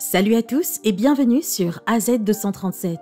Salut à tous et bienvenue sur AZ237.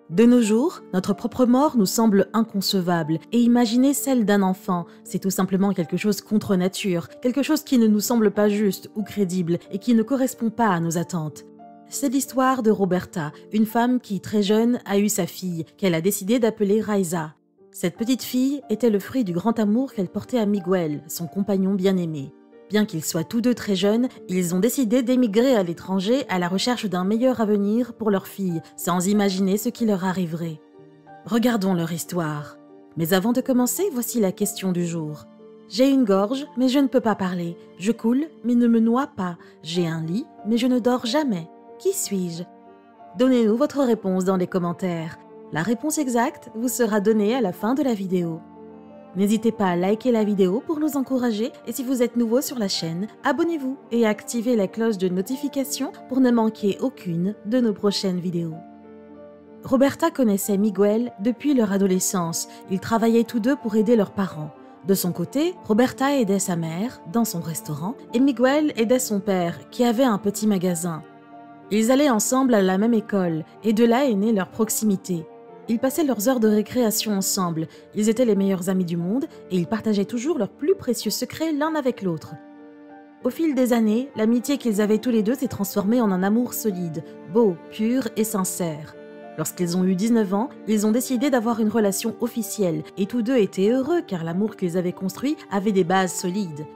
De nos jours, notre propre mort nous semble inconcevable et imaginer celle d'un enfant, c'est tout simplement quelque chose contre nature, quelque chose qui ne nous semble pas juste ou crédible et qui ne correspond pas à nos attentes. C'est l'histoire de Roberta, une femme qui, très jeune, a eu sa fille, qu'elle a décidé d'appeler Raiza. Cette petite fille était le fruit du grand amour qu'elle portait à Miguel, son compagnon bien-aimé. Bien qu'ils soient tous deux très jeunes, ils ont décidé d'émigrer à l'étranger à la recherche d'un meilleur avenir pour leur fille, sans imaginer ce qui leur arriverait. Regardons leur histoire. Mais avant de commencer, voici la question du jour. J'ai une gorge, mais je ne peux pas parler. Je coule, mais ne me noie pas. J'ai un lit, mais je ne dors jamais. Qui suis-je? Donnez-nous votre réponse dans les commentaires. La réponse exacte vous sera donnée à la fin de la vidéo. N'hésitez pas à liker la vidéo pour nous encourager et si vous êtes nouveau sur la chaîne, abonnez-vous et activez la cloche de notification pour ne manquer aucune de nos prochaines vidéos. Roberta connaissait Miguel depuis leur adolescence. Ils travaillaient tous deux pour aider leurs parents. De son côté, Roberta aidait sa mère dans son restaurant et Miguel aidait son père qui avait un petit magasin. Ils allaient ensemble à la même école et de là est née leur proximité. Ils passaient leurs heures de récréation ensemble, ils étaient les meilleurs amis du monde et ils partageaient toujours leurs plus précieux secrets l'un avec l'autre. Au fil des années, l'amitié qu'ils avaient tous les deux s'est transformée en un amour solide, beau, pur et sincère. Lorsqu'ils ont eu 19 ans, ils ont décidé d'avoir une relation officielle et tous deux étaient heureux car l'amour qu'ils avaient construit avait des bases solides.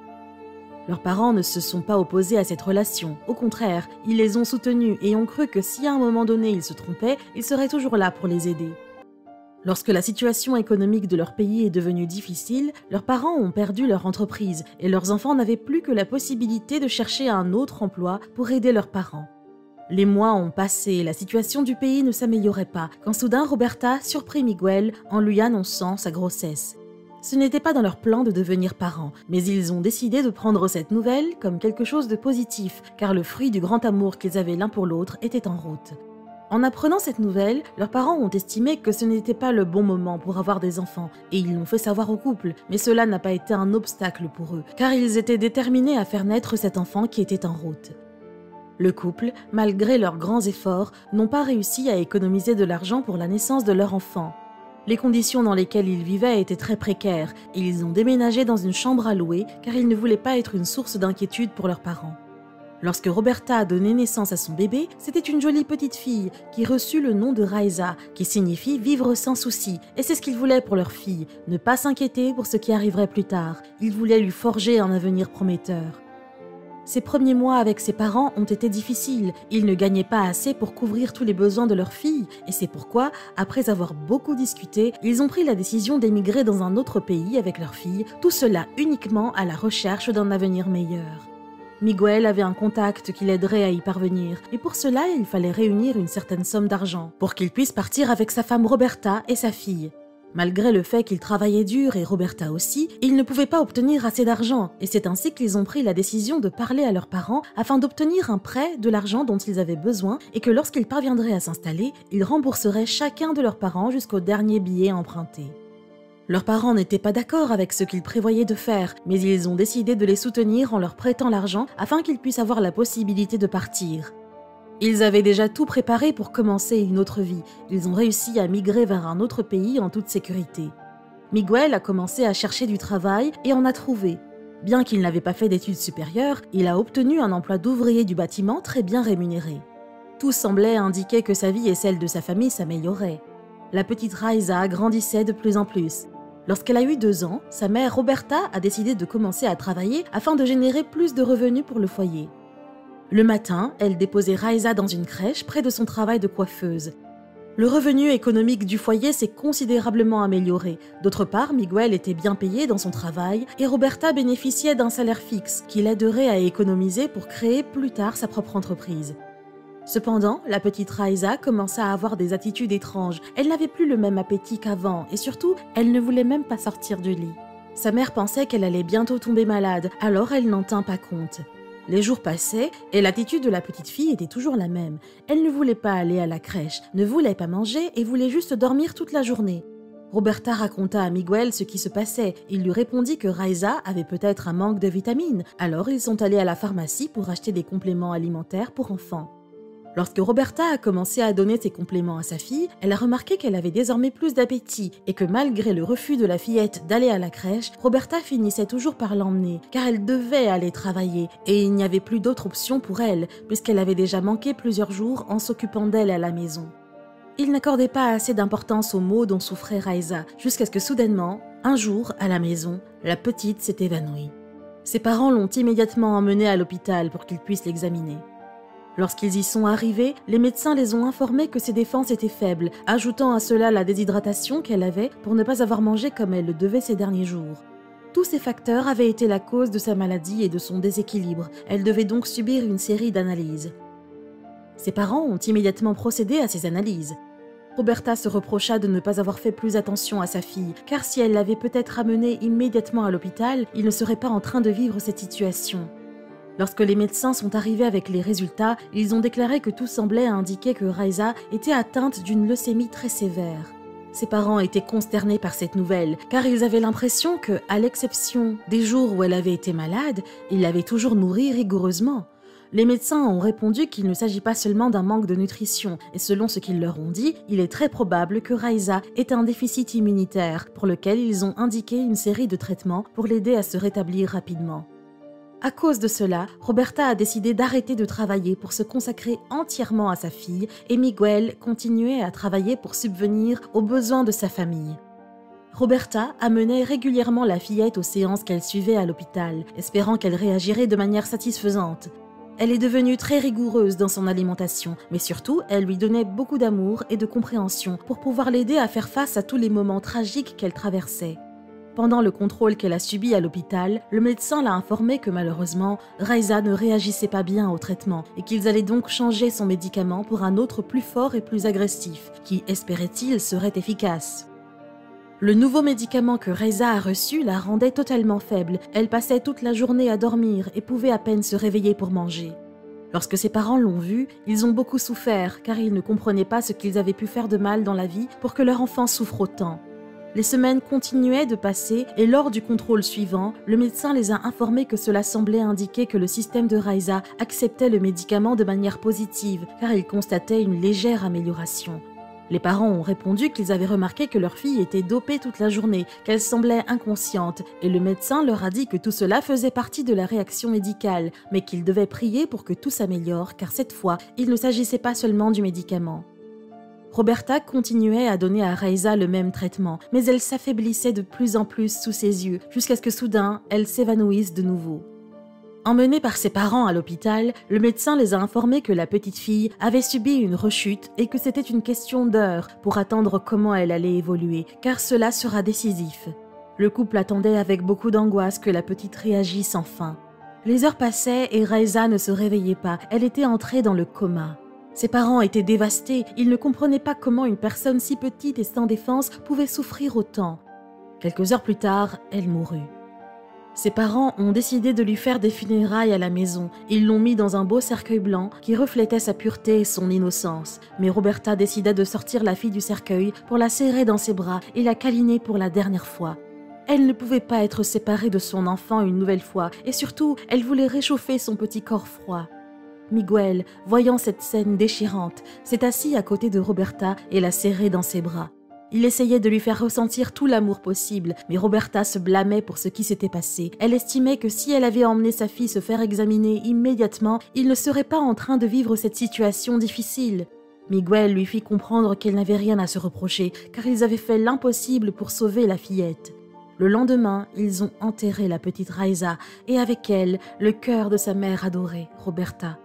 Leurs parents ne se sont pas opposés à cette relation, au contraire, ils les ont soutenus et ont cru que si à un moment donné ils se trompaient, ils seraient toujours là pour les aider. Lorsque la situation économique de leur pays est devenue difficile, leurs parents ont perdu leur entreprise et leurs enfants n'avaient plus que la possibilité de chercher un autre emploi pour aider leurs parents. Les mois ont passé et la situation du pays ne s'améliorait pas quand soudain Roberta surprit Miguel en lui annonçant sa grossesse. Ce n'était pas dans leur plan de devenir parents, mais ils ont décidé de prendre cette nouvelle comme quelque chose de positif, car le fruit du grand amour qu'ils avaient l'un pour l'autre était en route. En apprenant cette nouvelle, leurs parents ont estimé que ce n'était pas le bon moment pour avoir des enfants, et ils l'ont fait savoir au couple, mais cela n'a pas été un obstacle pour eux, car ils étaient déterminés à faire naître cet enfant qui était en route. Le couple, malgré leurs grands efforts, n'ont pas réussi à économiser de l'argent pour la naissance de leur enfant. Les conditions dans lesquelles ils vivaient étaient très précaires et ils ont déménagé dans une chambre à louer car ils ne voulaient pas être une source d'inquiétude pour leurs parents. Lorsque Roberta a donné naissance à son bébé, c'était une jolie petite fille qui reçut le nom de Raiza, qui signifie vivre sans souci, et c'est ce qu'ils voulaient pour leur fille, ne pas s'inquiéter pour ce qui arriverait plus tard. Ils voulaient lui forger un avenir prometteur. Ses premiers mois avec ses parents ont été difficiles. Ils ne gagnaient pas assez pour couvrir tous les besoins de leur fille et c'est pourquoi, après avoir beaucoup discuté, ils ont pris la décision d'émigrer dans un autre pays avec leur fille, tout cela uniquement à la recherche d'un avenir meilleur. Miguel avait un contact qui l'aiderait à y parvenir et pour cela, il fallait réunir une certaine somme d'argent pour qu'il puisse partir avec sa femme Roberta et sa fille. Malgré le fait qu'ils travaillaient dur et Roberta aussi, ils ne pouvaient pas obtenir assez d'argent et c'est ainsi qu'ils ont pris la décision de parler à leurs parents afin d'obtenir un prêt de l'argent dont ils avaient besoin et que lorsqu'ils parviendraient à s'installer, ils rembourseraient chacun de leurs parents jusqu'au dernier billet emprunté. Leurs parents n'étaient pas d'accord avec ce qu'ils prévoyaient de faire, mais ils ont décidé de les soutenir en leur prêtant l'argent afin qu'ils puissent avoir la possibilité de partir. Ils avaient déjà tout préparé pour commencer une autre vie. Ils ont réussi à migrer vers un autre pays en toute sécurité. Miguel a commencé à chercher du travail et en a trouvé. Bien qu'il n'avait pas fait d'études supérieures, il a obtenu un emploi d'ouvrier du bâtiment très bien rémunéré. Tout semblait indiquer que sa vie et celle de sa famille s'amélioraient. La petite Raiza grandissait de plus en plus. Lorsqu'elle a eu 2 ans, sa mère Roberta a décidé de commencer à travailler afin de générer plus de revenus pour le foyer. Le matin, elle déposait Raiza dans une crèche près de son travail de coiffeuse. Le revenu économique du foyer s'est considérablement amélioré. D'autre part, Miguel était bien payé dans son travail et Roberta bénéficiait d'un salaire fixe qui l'aiderait à économiser pour créer plus tard sa propre entreprise. Cependant, la petite Raiza commença à avoir des attitudes étranges. Elle n'avait plus le même appétit qu'avant et surtout, elle ne voulait même pas sortir du lit. Sa mère pensait qu'elle allait bientôt tomber malade, alors elle n'en tint pas compte. Les jours passaient et l'attitude de la petite fille était toujours la même. Elle ne voulait pas aller à la crèche, ne voulait pas manger et voulait juste dormir toute la journée. Roberta raconta à Miguel ce qui se passait. Il lui répondit que Raiza avait peut-être un manque de vitamines. Alors ils sont allés à la pharmacie pour acheter des compléments alimentaires pour enfants. Lorsque Roberta a commencé à donner ses compléments à sa fille, elle a remarqué qu'elle avait désormais plus d'appétit et que malgré le refus de la fillette d'aller à la crèche, Roberta finissait toujours par l'emmener car elle devait aller travailler et il n'y avait plus d'autre option pour elle puisqu'elle avait déjà manqué plusieurs jours en s'occupant d'elle à la maison. Il n'accordait pas assez d'importance aux maux dont souffrait Raiza jusqu'à ce que soudainement, un jour, à la maison, la petite s'est évanouie. Ses parents l'ont immédiatement emmenée à l'hôpital pour qu'ils puissent l'examiner. Lorsqu'ils y sont arrivés, les médecins les ont informés que ses défenses étaient faibles, ajoutant à cela la déshydratation qu'elle avait pour ne pas avoir mangé comme elle le devait ces derniers jours. Tous ces facteurs avaient été la cause de sa maladie et de son déséquilibre. Elle devait donc subir une série d'analyses. Ses parents ont immédiatement procédé à ces analyses. Roberta se reprocha de ne pas avoir fait plus attention à sa fille, car si elle l'avait peut-être amenée immédiatement à l'hôpital, il ne serait pas en train de vivre cette situation. Lorsque les médecins sont arrivés avec les résultats, ils ont déclaré que tout semblait indiquer que Raiza était atteinte d'une leucémie très sévère. Ses parents étaient consternés par cette nouvelle, car ils avaient l'impression que, à l'exception des jours où elle avait été malade, ils l'avaient toujours nourrie rigoureusement. Les médecins ont répondu qu'il ne s'agit pas seulement d'un manque de nutrition, et selon ce qu'ils leur ont dit, il est très probable que Raiza ait un déficit immunitaire, pour lequel ils ont indiqué une série de traitements pour l'aider à se rétablir rapidement. À cause de cela, Roberta a décidé d'arrêter de travailler pour se consacrer entièrement à sa fille et Miguel continuait à travailler pour subvenir aux besoins de sa famille. Roberta amenait régulièrement la fillette aux séances qu'elle suivait à l'hôpital, espérant qu'elle réagirait de manière satisfaisante. Elle est devenue très rigoureuse dans son alimentation, mais surtout, elle lui donnait beaucoup d'amour et de compréhension pour pouvoir l'aider à faire face à tous les moments tragiques qu'elle traversait. Pendant le contrôle qu'elle a subi à l'hôpital, le médecin l'a informé que malheureusement, Raiza ne réagissait pas bien au traitement et qu'ils allaient donc changer son médicament pour un autre plus fort et plus agressif, qui, espérait-il, serait efficace. Le nouveau médicament que Raiza a reçu la rendait totalement faible. Elle passait toute la journée à dormir et pouvait à peine se réveiller pour manger. Lorsque ses parents l'ont vue, ils ont beaucoup souffert car ils ne comprenaient pas ce qu'ils avaient pu faire de mal dans la vie pour que leur enfant souffre autant. Les semaines continuaient de passer et lors du contrôle suivant, le médecin les a informés que cela semblait indiquer que le système de Raiza acceptait le médicament de manière positive car il constatait une légère amélioration. Les parents ont répondu qu'ils avaient remarqué que leur fille était dopée toute la journée, qu'elle semblait inconsciente et le médecin leur a dit que tout cela faisait partie de la réaction médicale, mais qu'ils devaient prier pour que tout s'améliore car cette fois, il ne s'agissait pas seulement du médicament. Roberta continuait à donner à Raiza le même traitement, mais elle s'affaiblissait de plus en plus sous ses yeux, jusqu'à ce que soudain, elle s'évanouisse de nouveau. Emmenée par ses parents à l'hôpital, le médecin les a informés que la petite fille avait subi une rechute et que c'était une question d'heures pour attendre comment elle allait évoluer, car cela sera décisif. Le couple attendait avec beaucoup d'angoisse que la petite réagisse enfin. Les heures passaient et Raiza ne se réveillait pas, elle était entrée dans le coma. Ses parents étaient dévastés, ils ne comprenaient pas comment une personne si petite et sans défense pouvait souffrir autant. Quelques heures plus tard, elle mourut. Ses parents ont décidé de lui faire des funérailles à la maison. Ils l'ont mis dans un beau cercueil blanc qui reflétait sa pureté et son innocence. Mais Roberta décida de sortir la fille du cercueil pour la serrer dans ses bras et la câliner pour la dernière fois. Elle ne pouvait pas être séparée de son enfant une nouvelle fois et surtout, elle voulait réchauffer son petit corps froid. Miguel, voyant cette scène déchirante, s'est assis à côté de Roberta et l'a serrée dans ses bras. Il essayait de lui faire ressentir tout l'amour possible, mais Roberta se blâmait pour ce qui s'était passé. Elle estimait que si elle avait emmené sa fille se faire examiner immédiatement, il ne serait pas en train de vivre cette situation difficile. Miguel lui fit comprendre qu'elle n'avait rien à se reprocher, car ils avaient fait l'impossible pour sauver la fillette. Le lendemain, ils ont enterré la petite Raiza, et avec elle, le cœur de sa mère adorée, Roberta.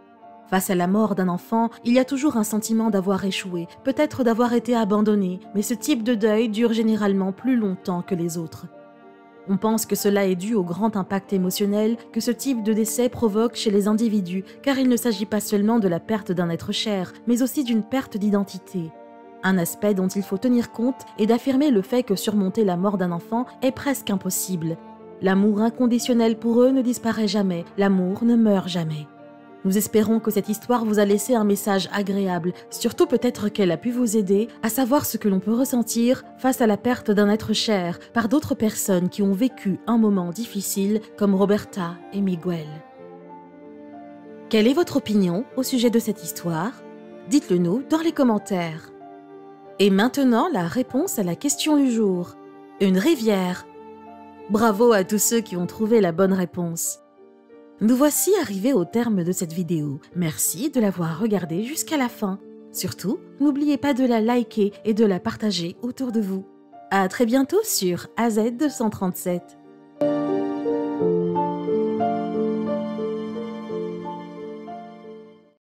Face à la mort d'un enfant, il y a toujours un sentiment d'avoir échoué, peut-être d'avoir été abandonné, mais ce type de deuil dure généralement plus longtemps que les autres. On pense que cela est dû au grand impact émotionnel que ce type de décès provoque chez les individus, car il ne s'agit pas seulement de la perte d'un être cher, mais aussi d'une perte d'identité. Un aspect dont il faut tenir compte est d'affirmer le fait que surmonter la mort d'un enfant est presque impossible. L'amour inconditionnel pour eux ne disparaît jamais, l'amour ne meurt jamais. Nous espérons que cette histoire vous a laissé un message agréable, surtout peut-être qu'elle a pu vous aider à savoir ce que l'on peut ressentir face à la perte d'un être cher par d'autres personnes qui ont vécu un moment difficile comme Roberta et Miguel. Quelle est votre opinion au sujet de cette histoire? Dites-le nous dans les commentaires. Et maintenant, la réponse à la question du jour. Une rivière. Bravo à tous ceux qui ont trouvé la bonne réponse. Nous voici arrivés au terme de cette vidéo. Merci de l'avoir regardée jusqu'à la fin. Surtout, n'oubliez pas de la liker et de la partager autour de vous. À très bientôt sur AZ237.